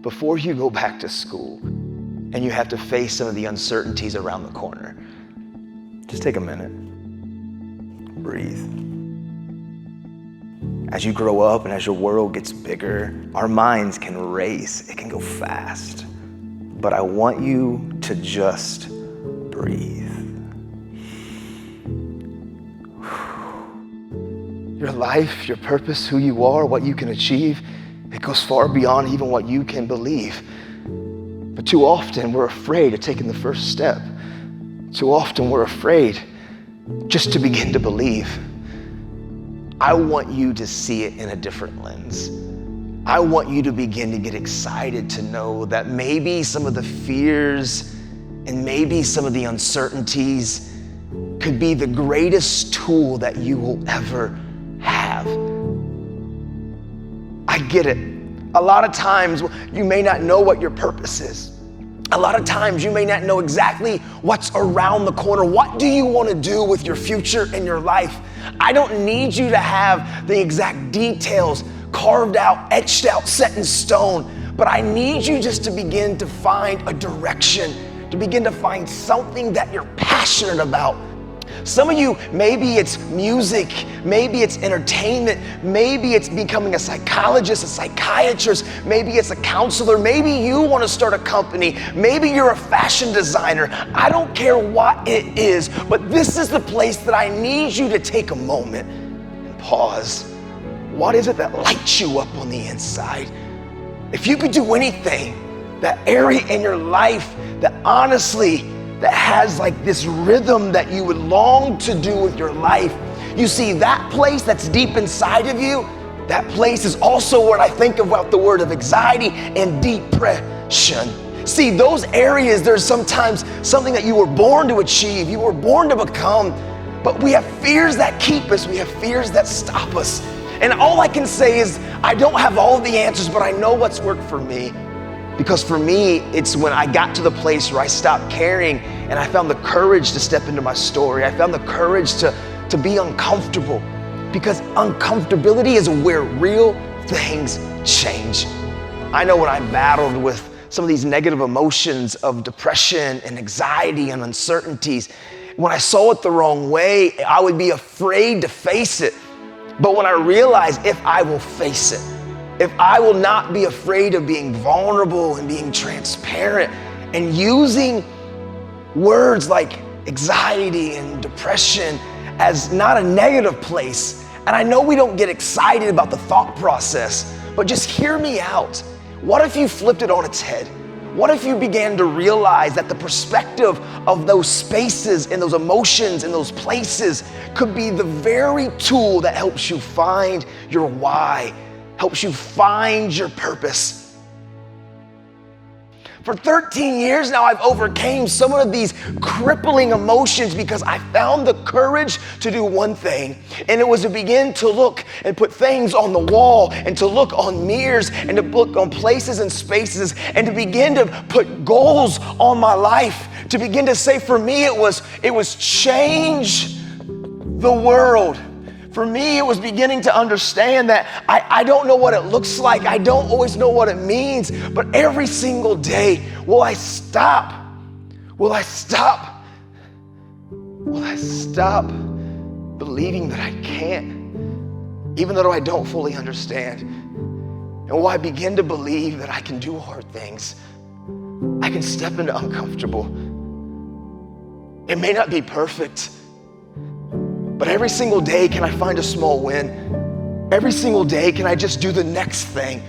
before you go back to school and you have to face some of the uncertainties around the corner, just take a minute, breathe. As you grow up and as your world gets bigger, our minds can race, it can go fast. But I want you to just breathe. Your life, your purpose, who you are, what you can achieve, it goes far beyond even what you can believe. But too often we're afraid of taking the first step. Too often we're afraid just to begin to believe. I want you to see it in a different lens. I want you to begin to get excited to know that maybe some of the fears and maybe some of the uncertainties could be the greatest tool that you will ever have. I get it. A lot of times you may not know what your purpose is. A lot of times you may not know exactly what's around the corner. What do you want to do with your future and your life? I don't need you to have the exact details carved out, etched out, set in stone, but I need you just to begin to find a direction, to begin to find something that you're passionate about. Some of you, maybe it's music, maybe it's entertainment, maybe it's becoming a psychologist, a psychiatrist, maybe it's a counselor, maybe you want to start a company, maybe you're a fashion designer. I don't care what it is, but this is the place that I need you to take a moment and pause. What is it that lights you up on the inside? If you could do anything, that area in your life that honestly, that has like this rhythm that you would long to do with your life. You see, that place that's deep inside of you, that place is also what I think about the word of anxiety and depression. See, those areas, there's sometimes something that you were born to achieve, you were born to become, but we have fears that keep us, we have fears that stop us. And all I can say is, I don't have all of the answers, but I know what's worked for me. Because for me, it's when I got to the place where I stopped caring and I found the courage to step into my story. I found the courage to be uncomfortable, because uncomfortability is where real things change. I know when I battled with some of these negative emotions of depression and anxiety and uncertainties, when I saw it the wrong way, I would be afraid to face it. But when I realized if I will face it, if I will not be afraid of being vulnerable and being transparent and using words like anxiety and depression as not a negative place. And I know we don't get excited about the thought process, but just hear me out. What if you flipped it on its head? What if you began to realize that the perspective of those spaces and those emotions and those places could be the very tool that helps you find your why, helps you find your purpose. For 13 years now, I've overcame some of these crippling emotions because I found the courage to do one thing, and it was to begin to look and put things on the wall and to look on mirrors and to look on places and spaces and to begin to put goals on my life, to begin to say, for me, it was change the world. For me, it was beginning to understand that I don't know what it looks like. I don't always know what it means, but every single day, will I stop believing that I can't, even though I don't fully understand? And will I begin to believe that I can do hard things? I can step into uncomfortable. It may not be perfect, but every single day, can I find a small win? Every single day, can I just do the next thing?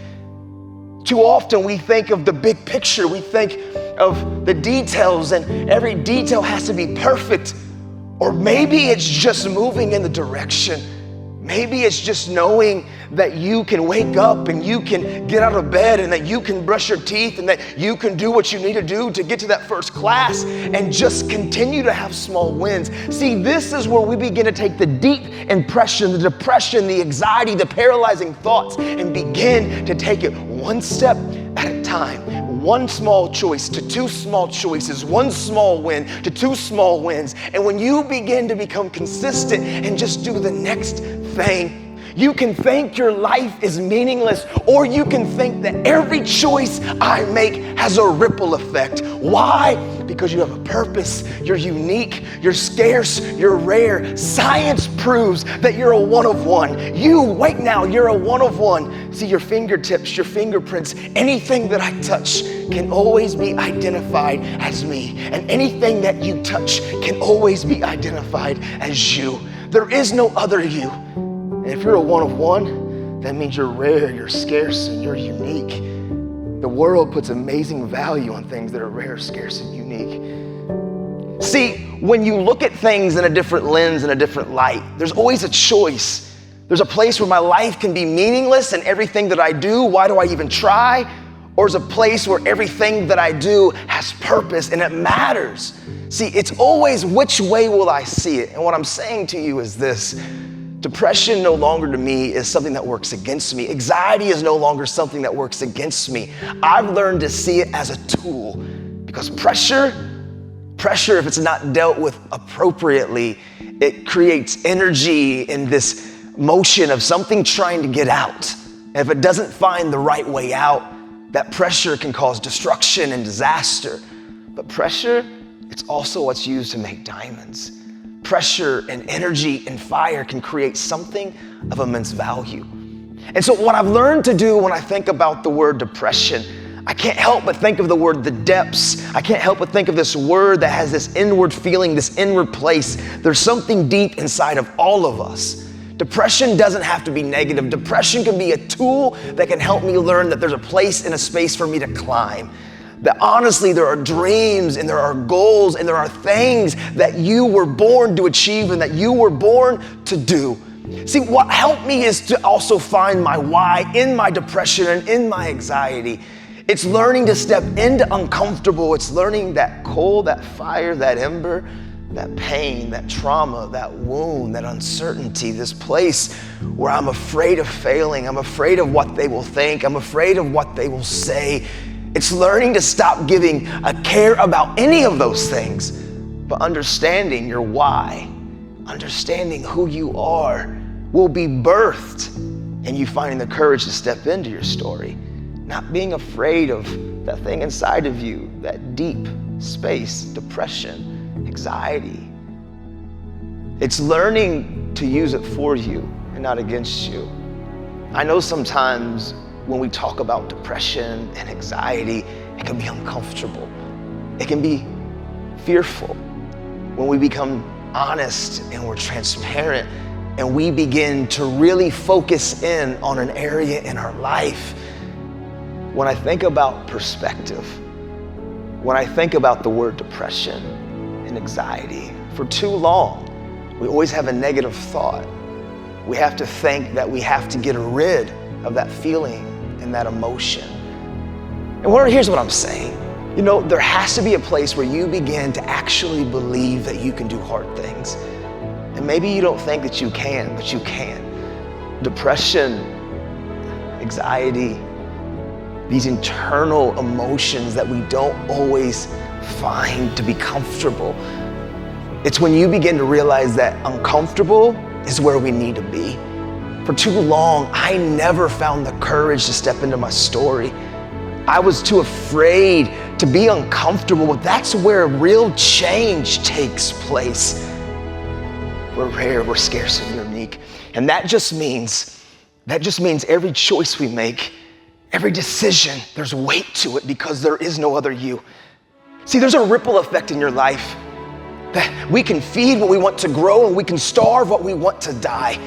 Too often we think of the big picture. We think of the details, and every detail has to be perfect. Or maybe it's just moving in the direction. Maybe it's just knowing that you can wake up and you can get out of bed and that you can brush your teeth and that you can do what you need to do to get to that first class and just continue to have small wins. See, this is where we begin to take the deep impression, the depression, the anxiety, the paralyzing thoughts, and begin to take it one step at a time. One small choice to two small choices, one small win to two small wins. And when you begin to become consistent and just do the next thing, You can think your life is meaningless, or you can think that every choice I make has a ripple effect. Why? Because you have a purpose. You're unique, you're scarce, you're rare. Science proves that you're a one of one. Wait now, you're a one of one. See, your fingertips, your fingerprints, anything that I touch can always be identified as me. And anything that you touch can always be identified as you. There is no other you. And if you're a one of one, that means you're rare, you're scarce, and you're unique. The world puts amazing value on things that are rare, scarce, and unique. See, when you look at things in a different lens, in a different light, there's always a choice. There's a place where my life can be meaningless and everything that I do, why do I even try? Or there's a place where everything that I do has purpose and it matters. See, it's always which way will I see it? And what I'm saying to you is this. Depression no longer to me is something that works against me. Anxiety is no longer something that works against me. I've learned to see it as a tool because pressure, if it's not dealt with appropriately, it creates energy in this motion of something trying to get out. And if it doesn't find the right way out, that pressure can cause destruction and disaster. But pressure, it's also what's used to make diamonds. Pressure and energy and fire can create something of immense value. And so what I've learned to do when I think about the word depression, I can't help but think of the word the depths. I can't help but think of this word that has this inward feeling, this inward place. There's something deep inside of all of us. Depression doesn't have to be negative. Depression can be a tool that can help me learn that there's a place and a space for me to climb. That honestly, there are dreams and there are goals and there are things that you were born to achieve and that you were born to do. See, what helped me is to also find my why in my depression and in my anxiety. It's learning to step into uncomfortable. It's learning that coal, that fire, that ember, that pain, that trauma, that wound, that uncertainty, this place where I'm afraid of failing. I'm afraid of what they will think. I'm afraid of what they will say. It's learning to stop giving a care about any of those things, but understanding your why, understanding who you are will be birthed and you finding the courage to step into your story, not being afraid of that thing inside of you, that deep space, depression, anxiety. It's learning to use it for you and not against you. I know sometimes when we talk about depression and anxiety, it can be uncomfortable. It can be fearful. When we become honest and we're transparent and we begin to really focus in on an area in our life, when I think about perspective, when I think about the word depression and anxiety, for too long, we always have a negative thought. We have to think that we have to get rid of that feeling and that emotion. And here's what I'm saying. You know, there has to be a place where you begin to actually believe that you can do hard things. And maybe you don't think that you can, but you can. Depression, anxiety, these internal emotions that we don't always find to be comfortable. It's when you begin to realize that uncomfortable is where we need to be. For too long, I never found the courage to step into my story. I was too afraid to be uncomfortable, but that's where real change takes place. We're rare, we're scarce, and unique. And that just means every choice we make, every decision, there's weight to it because there is no other you. See, there's a ripple effect in your life that we can feed what we want to grow and we can starve what we want to die.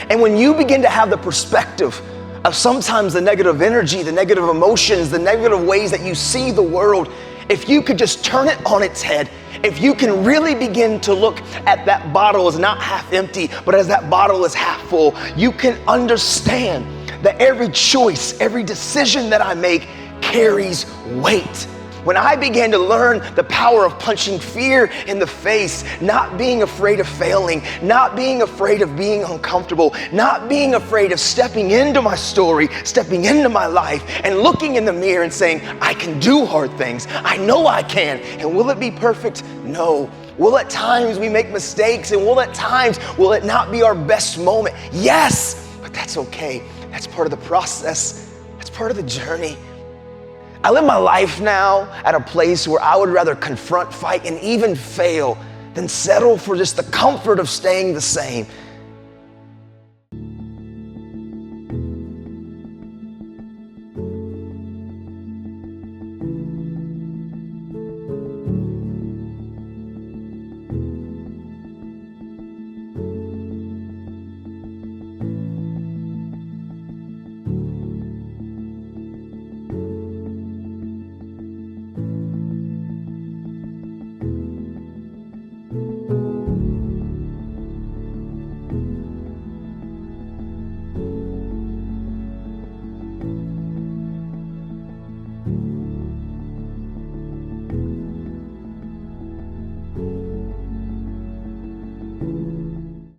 And when you begin to have the perspective of sometimes the negative energy, the negative emotions, the negative ways that you see the world, if you could just turn it on its head, if you can really begin to look at that bottle as not half empty, but as that bottle is half full, you can understand that every choice, every decision that I make carries weight. When I began to learn the power of punching fear in the face, not being afraid of failing, not being afraid of being uncomfortable, not being afraid of stepping into my story, stepping into my life, and looking in the mirror and saying, I can do hard things. I know I can. And will it be perfect? No. Will at times we make mistakes, and will at times will it not be our best moment? Yes. but that's okay. That's part of the process. That's part of the journey. I live my life now at a place where I would rather confront, fight, and even fail than settle for just the comfort of staying the same.